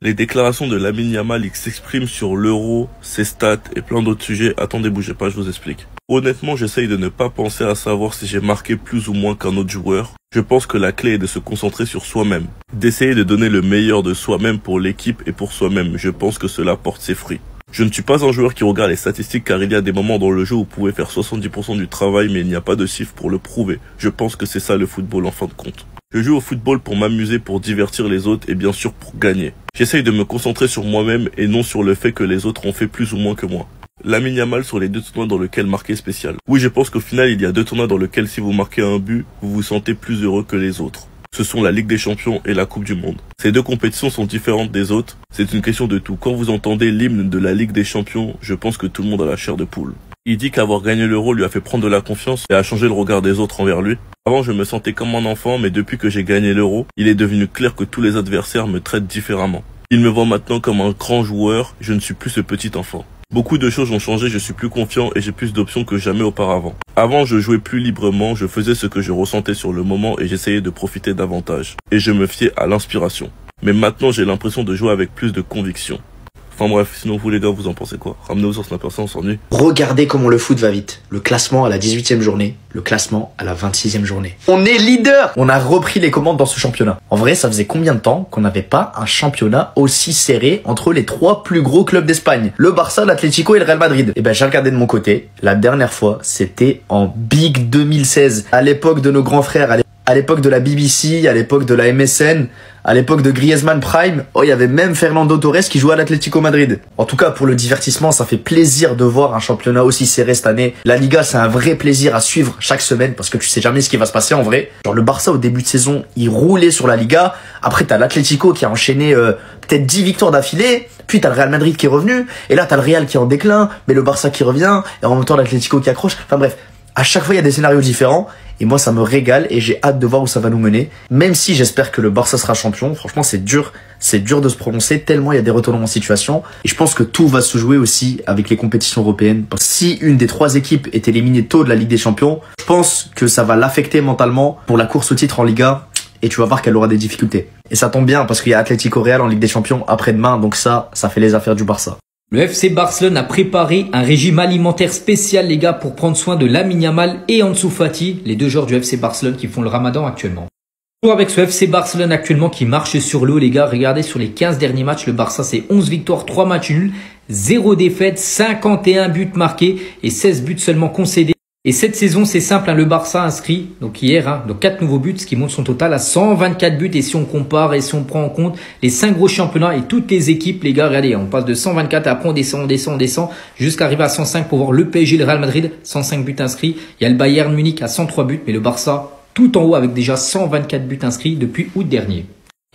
Les déclarations de Lamine Yamal, il s'exprime sur l'euro, ses stats et plein d'autres sujets. Attendez, bougez pas, je vous explique. Honnêtement, j'essaye de ne pas penser à savoir si j'ai marqué plus ou moins qu'un autre joueur. Je pense que la clé est de se concentrer sur soi-même. D'essayer de donner le meilleur de soi-même pour l'équipe et pour soi-même. Je pense que cela porte ses fruits. Je ne suis pas un joueur qui regarde les statistiques car il y a des moments dans le jeu où vous pouvez faire 70% du travail mais il n'y a pas de chiffres pour le prouver. Je pense que c'est ça le football en fin de compte. Je joue au football pour m'amuser, pour divertir les autres et bien sûr pour gagner. J'essaye de me concentrer sur moi-même et non sur le fait que les autres ont fait plus ou moins que moi. Lamine Yamal sur les deux tournois dans lesquels marquer spécial. Oui, je pense qu'au final, il y a deux tournois dans lesquels si vous marquez un but, vous vous sentez plus heureux que les autres. Ce sont la Ligue des Champions et la Coupe du Monde. Ces deux compétitions sont différentes des autres. C'est une question de tout. Quand vous entendez l'hymne de la Ligue des Champions, je pense que tout le monde a la chair de poule. Il dit qu'avoir gagné l'Euro lui a fait prendre de la confiance et a changé le regard des autres envers lui. Avant, je me sentais comme un enfant, mais depuis que j'ai gagné l'Euro, il est devenu clair que tous les adversaires me traitent différemment. Il me voit maintenant comme un grand joueur, je ne suis plus ce petit enfant. Beaucoup de choses ont changé, je suis plus confiant et j'ai plus d'options que jamais auparavant. Avant, je jouais plus librement, je faisais ce que je ressentais sur le moment et j'essayais de profiter davantage. Et je me fiais à l'inspiration. Mais maintenant, j'ai l'impression de jouer avec plus de conviction. Enfin bref, sinon vous les gars, vous en pensez quoi? Ramenez-vous sur Snapper, ça on s'ennuie. Regardez comment le foot va vite. Le classement à la 18e journée, le classement à la 26e journée. On est leader! On a repris les commandes dans ce championnat. En vrai, ça faisait combien de temps qu'on n'avait pas un championnat aussi serré entre les trois plus gros clubs d'Espagne? Le Barça, l'Atlético et le Real Madrid. Et ben j'ai regardé de mon côté. La dernière fois, c'était en Big 2016. À l'époque de nos grands frères, à l'époque de la BBC, à l'époque de la MSN, à l'époque de Griezmann Prime, il y avait même Fernando Torres qui jouait à l'Atlético Madrid. En tout cas, pour le divertissement, ça fait plaisir de voir un championnat aussi serré cette année. La Liga, c'est un vrai plaisir à suivre chaque semaine parce que tu sais jamais ce qui va se passer en vrai. Genre le Barça au début de saison, il roulait sur la Liga. Après, t'as l'Atlético qui a enchaîné peut-être 10 victoires d'affilée. Puis t'as le Real Madrid qui est revenu. Et là, t'as le Real qui est en déclin, mais le Barça qui revient. Et en même temps, l'Atlético qui accroche. Enfin bref, à chaque fois, il y a des scénarios différents. Et moi, ça me régale et j'ai hâte de voir où ça va nous mener. Même si j'espère que le Barça sera champion, franchement, c'est dur de se prononcer tellement il y a des retournements de situation. Et je pense que tout va se jouer aussi avec les compétitions européennes. Parce que si une des trois équipes est éliminée tôt de la Ligue des Champions, je pense que ça va l'affecter mentalement pour la course au titre en Liga. Et tu vas voir qu'elle aura des difficultés. Et ça tombe bien parce qu'il y a Atlético Real en Ligue des Champions après-demain. Donc ça fait les affaires du Barça. Le FC Barcelone a préparé un régime alimentaire spécial, les gars, pour prendre soin de Lamine Yamal et Ansu Fati, les deux joueurs du FC Barcelone qui font le ramadan actuellement. Toujours avec ce FC Barcelone actuellement qui marche sur l'eau, les gars. Regardez sur les 15 derniers matchs, le Barça c'est 11 victoires, 3 matchs nuls, 0 défaites, 51 buts marqués et 16 buts seulement concédés. Et cette saison, c'est simple, hein, le Barça a inscrit, donc hier, donc 4 nouveaux buts, ce qui monte son total à 124 buts. Et si on compare et si on prend en compte les 5 gros championnats et toutes les équipes, les gars, regardez, on passe de 124 et après on descend, jusqu'à arriver à 105 pour voir le PSG, le Real Madrid, 105 buts inscrits. Il y a le Bayern Munich à 103 buts, mais le Barça tout en haut avec déjà 124 buts inscrits depuis août dernier.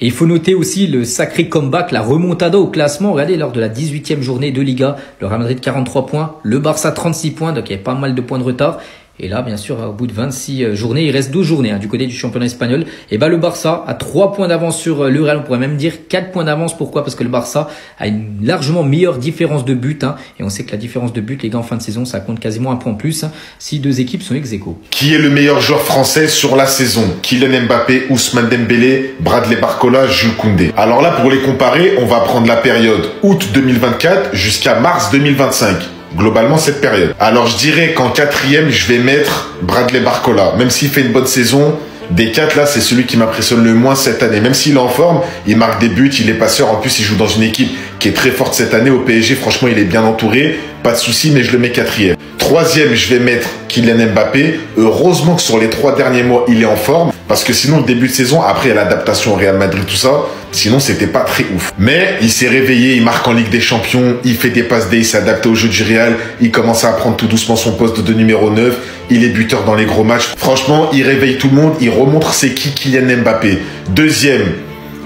Et il faut noter aussi le sacré comeback, la remontada au classement. Regardez, lors de la 18e journée de Liga, le Real Madrid 43 points, le Barça 36 points, donc il y avait pas mal de points de retard. Et là, bien sûr, au bout de 26 journées, il reste 12 journées du côté du championnat espagnol. Et le Barça a 3 points d'avance sur le Real. On pourrait même dire 4 points d'avance. Pourquoi? Parce que le Barça a une largement meilleure différence de but. Et on sait que la différence de but, les gars, en fin de saison, ça compte quasiment un point en plus si deux équipes sont ex-aequo. Qui est le meilleur joueur français sur la saison? Kylian Mbappé, Ousmane Dembélé, Bradley Barcola, Jules Koundé. Alors là, pour les comparer, on va prendre la période août 2024 jusqu'à mars 2025. Globalement, cette période. Alors, je dirais qu'en quatrième, je vais mettre Bradley Barcola. Même s'il fait une bonne saison, des 4 là, c'est celui qui m'impressionne le moins cette année. Même s'il est en forme, il marque des buts, il est passeur. En plus, il joue dans une équipe qui est très forte cette année. Au PSG, franchement, il est bien entouré. Pas de souci, mais je le mets quatrième. Troisième, je vais mettre Kylian Mbappé. Heureusement que sur les 3 derniers mois, il est en forme. Parce que sinon, le début de saison, après l'adaptation au Real Madrid, tout ça, sinon, c'était pas très ouf. Mais il s'est réveillé, il marque en Ligue des Champions, il fait des passes D, il s'est adapté au jeu du Real, il commence à apprendre tout doucement son poste de numéro 9, il est buteur dans les gros matchs. Franchement, il réveille tout le monde, il remontre c'est qui Kylian Mbappé. Deuxième,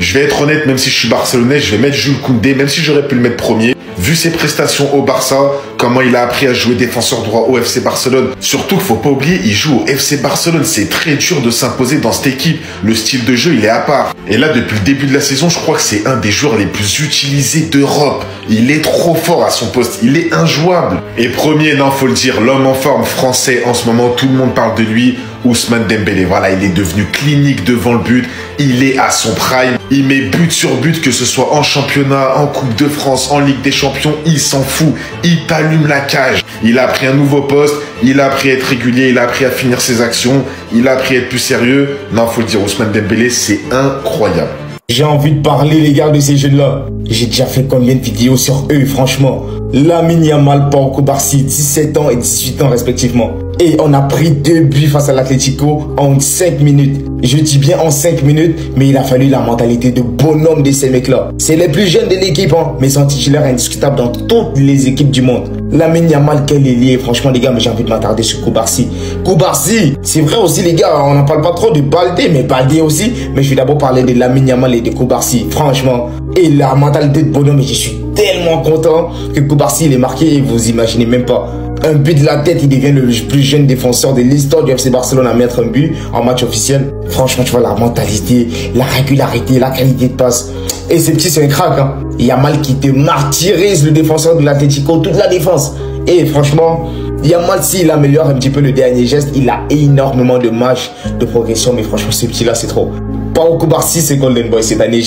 je vais être honnête, même si je suis barcelonais, je vais mettre Jules Koundé, même si j'aurais pu le mettre premier. Vu ses prestations au Barça, comment il a appris à jouer défenseur droit au FC Barcelone. Surtout qu'il ne faut pas oublier, il joue au FC Barcelone. C'est très dur de s'imposer dans cette équipe. Le style de jeu, il est à part. Et là, depuis le début de la saison, je crois que c'est un des joueurs les plus utilisés d'Europe. Il est trop fort à son poste. Il est injouable. Et premier, non, faut le dire, l'homme en forme français en ce moment, tout le monde parle de lui. Ousmane Dembélé. Voilà, il est devenu clinique devant le but. Il est à son prime. Il met but sur but, que ce soit en championnat, en Coupe de France, en Ligue des Champions. Il s'en fout. Il t'allume la cage. Il a appris un nouveau poste. Il a appris à être régulier. Il a appris à finir ses actions. Il a appris à être plus sérieux. Non, faut le dire, Ousmane Dembélé, c'est incroyable. J'ai envie de parler, les gars, de ces jeunes-là. J'ai déjà fait combien de vidéos sur eux, franchement. Lamine Yamal, Pau Cubarsí, 17 ans et 18 ans respectivement. Et on a pris 2 buts face à l'Atlético en 5 minutes. Je dis bien en 5 minutes, mais il a fallu la mentalité de bonhomme de ces mecs-là. C'est les plus jeunes de l'équipe, hein, mais sont titulaires indiscutables dans toutes les équipes du monde. Lamine Yamal, quel ailier, franchement les gars, mais j'ai envie de m'attarder sur Cubarsí. Cubarsí, c'est vrai aussi les gars, on n'en parle pas trop de Baldé, mais Baldé aussi. Mais je vais d'abord parler de Lamine Yamal et de Cubarsí, franchement. Et la mentalité de bonhomme, et je suis tellement content que Cubarsí il est marqué, et vous imaginez même pas. Un but de la tête, il devient le plus jeune défenseur de l'histoire du FC Barcelone à mettre un but en match officiel. Franchement, tu vois la mentalité, la régularité, la qualité de passe. Et ce petit, c'est un crack, hein. Yamal qui te martyrise le défenseur de l'Atlético, toute la défense. Et franchement, Yamal, s'il améliore un petit peu le dernier geste, il a énormément de marge de progression. Mais franchement, ce petit-là, c'est trop. Pau Cubarsí, c'est Golden Boy cette année.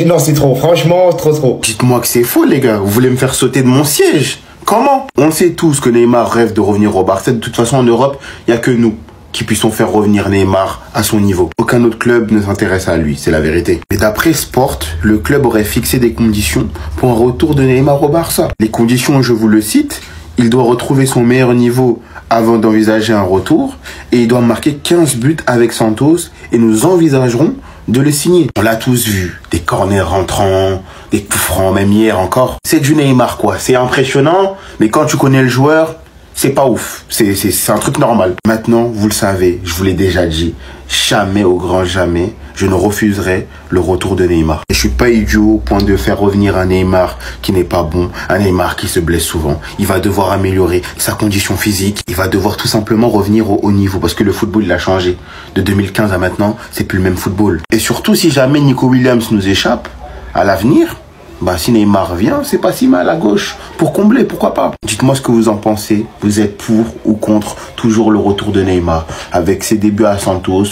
Non, c'est trop. Franchement, trop. Dites-moi que c'est faux, les gars. Vous voulez me faire sauter de mon siège? Comment? On sait tous que Neymar rêve de revenir au Barça. De toute façon, en Europe, il n'y a que nous qui puissions faire revenir Neymar à son niveau. Aucun autre club ne s'intéresse à lui, c'est la vérité. Mais d'après Sport, le club aurait fixé des conditions pour un retour de Neymar au Barça. Les conditions, je vous le cite, il doit retrouver son meilleur niveau avant d'envisager un retour et il doit marquer 15 buts avec Santos et nous envisagerons de le signer. On l'a tous vu, des corners rentrants, des coups francs, même hier encore. C'est du Neymar quoi, c'est impressionnant, mais quand tu connais le joueur, c'est pas ouf, c'est un truc normal. Maintenant, vous le savez, je vous l'ai déjà dit, jamais au grand jamais, je ne refuserai le retour de Neymar. Et je suis pas idiot au point de faire revenir un Neymar qui n'est pas bon, un Neymar qui se blesse souvent. Il va devoir améliorer sa condition physique, il va devoir tout simplement revenir au haut niveau parce que le football il a changé. De 2015 à maintenant, c'est plus le même football. Et surtout, si jamais Nico Williams nous échappe, à l'avenir, bah si Neymar vient, c'est pas si mal à gauche. Pour combler, pourquoi pas? Dites-moi ce que vous en pensez. Vous êtes pour ou contre toujours le retour de Neymar avec ses débuts à Santos?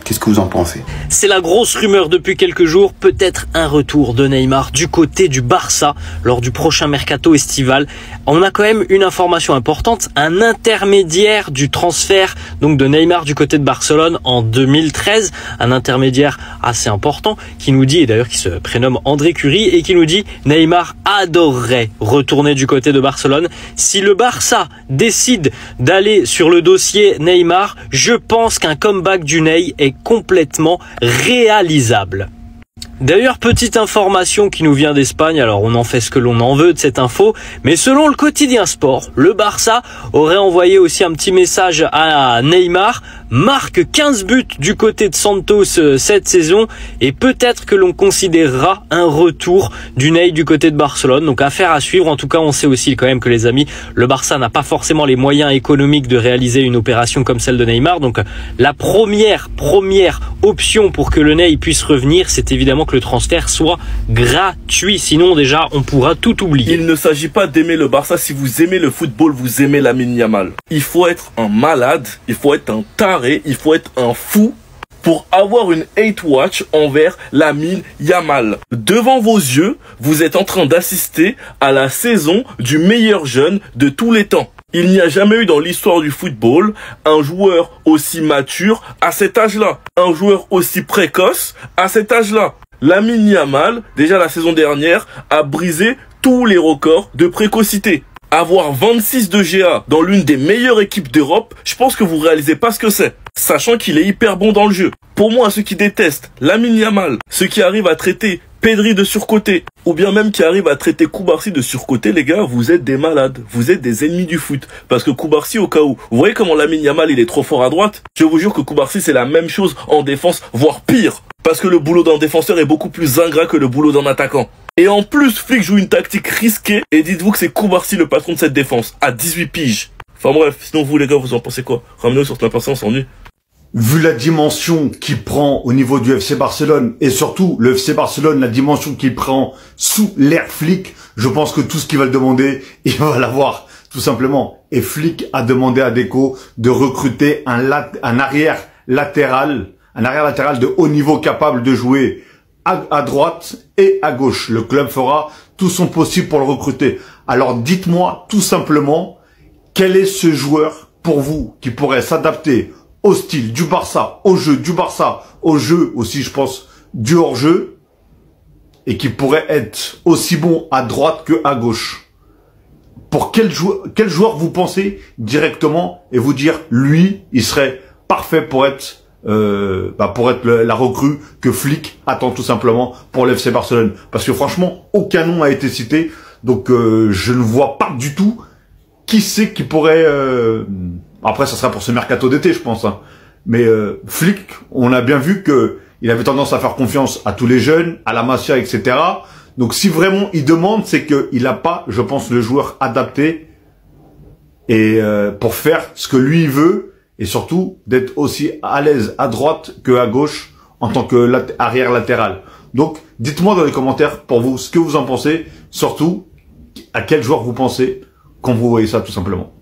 Qu'est-ce que vous en pensez? C'est la grosse rumeur depuis quelques jours, peut-être un retour de Neymar du côté du Barça lors du prochain mercato estival. On a quand même une information importante, un intermédiaire du transfert donc de Neymar du côté de Barcelone en 2013, un intermédiaire assez important qui nous dit, et d'ailleurs qui se prénomme André Curie, et qui nous dit Neymar adorerait retourner du côté de Barcelone. Si le Barça décide d'aller sur le dossier Neymar, je pense qu'un comeback du Ney est complètement réalisable. D'ailleurs, petite information qui nous vient d'Espagne, alors on en fait ce que l'on en veut de cette info, mais selon le quotidien Sport, le Barça aurait envoyé aussi un petit message à Neymar, marque 15 buts du côté de Santos cette saison, et peut-être que l'on considérera un retour du Ney du côté de Barcelone, donc affaire à suivre. En tout cas, on sait aussi quand même que les amis, le Barça n'a pas forcément les moyens économiques de réaliser une opération comme celle de Neymar, donc la première option pour que le Ney puisse revenir, c'est évidemment que le transfert soit gratuit, sinon déjà on pourra tout oublier. Il ne s'agit pas d'aimer le Barça. Si vous aimez le football, vous aimez Lamine Yamal. Il faut être un malade, il faut être un taré, il faut être un fou pour avoir une hate watch envers Lamine Yamal. Devant vos yeux, vous êtes en train d'assister à la saison du meilleur jeune de tous les temps. Il n'y a jamais eu dans l'histoire du football un joueur aussi mature à cet âge-là, un joueur aussi précoce à cet âge-là. Lamine Yamal, déjà la saison dernière, a brisé tous les records de précocité. Avoir 26 de GA dans l'une des meilleures équipes d'Europe, je pense que vous réalisez pas ce que c'est. Sachant qu'il est hyper bon dans le jeu. Pour moi, ceux qui détestent Lamine Yamal, ceux qui arrivent à traiter Pedri de surcoté, ou bien même qui arrivent à traiter Cubarsí de surcoté, les gars, vous êtes des malades. Vous êtes des ennemis du foot. Parce que Cubarsí, au cas où, vous voyez comment Lamine Yamal, il est trop fort à droite? Je vous jure que Cubarsí, c'est la même chose en défense, voire pire. Parce que le boulot d'un défenseur est beaucoup plus ingrat que le boulot d'un attaquant. Et en plus, Flick joue une tactique risquée, et dites-vous que c'est Cubarsí le patron de cette défense, à 18 piges. Enfin bref, sinon vous les gars, vous en pensez quoi? Ramenez-nous sur cette personne, on s'ennuie. Vu la dimension qu'il prend au niveau du FC Barcelone, et surtout le FC Barcelone, la dimension qu'il prend sous l'ère Flick, je pense que tout ce qu'il va le demander, il va l'avoir tout simplement. Et Flick a demandé à Deco de recruter un arrière latéral de haut niveau capable de jouer à droite et à gauche. Le club fera tout son possible pour le recruter. Alors dites-moi tout simplement, quel est ce joueur pour vous qui pourrait s'adapter au style du Barça, au jeu du Barça, au jeu aussi, je pense, du hors-jeu, et qui pourrait être aussi bon à droite que à gauche? Pour quel joueur vous pensez directement et vous dire, lui, il serait parfait pour être la recrue que Flick attend tout simplement pour l'FC Barcelone? Parce que franchement, aucun nom a été cité, donc je ne vois pas du tout qui c'est qui pourrait... Après, ça sera pour ce mercato d'été, je pense. Hein. Mais Flick, on a bien vu que il avait tendance à faire confiance à tous les jeunes, à la Masia, etc. Donc si vraiment il demande, c'est qu'il n'a pas, je pense, le joueur adapté et pour faire ce que lui veut, et surtout d'être aussi à l'aise à droite que à gauche en tant que arrière latéral. Donc dites-moi dans les commentaires pour vous ce que vous en pensez, surtout à quel joueur vous pensez quand vous voyez ça tout simplement.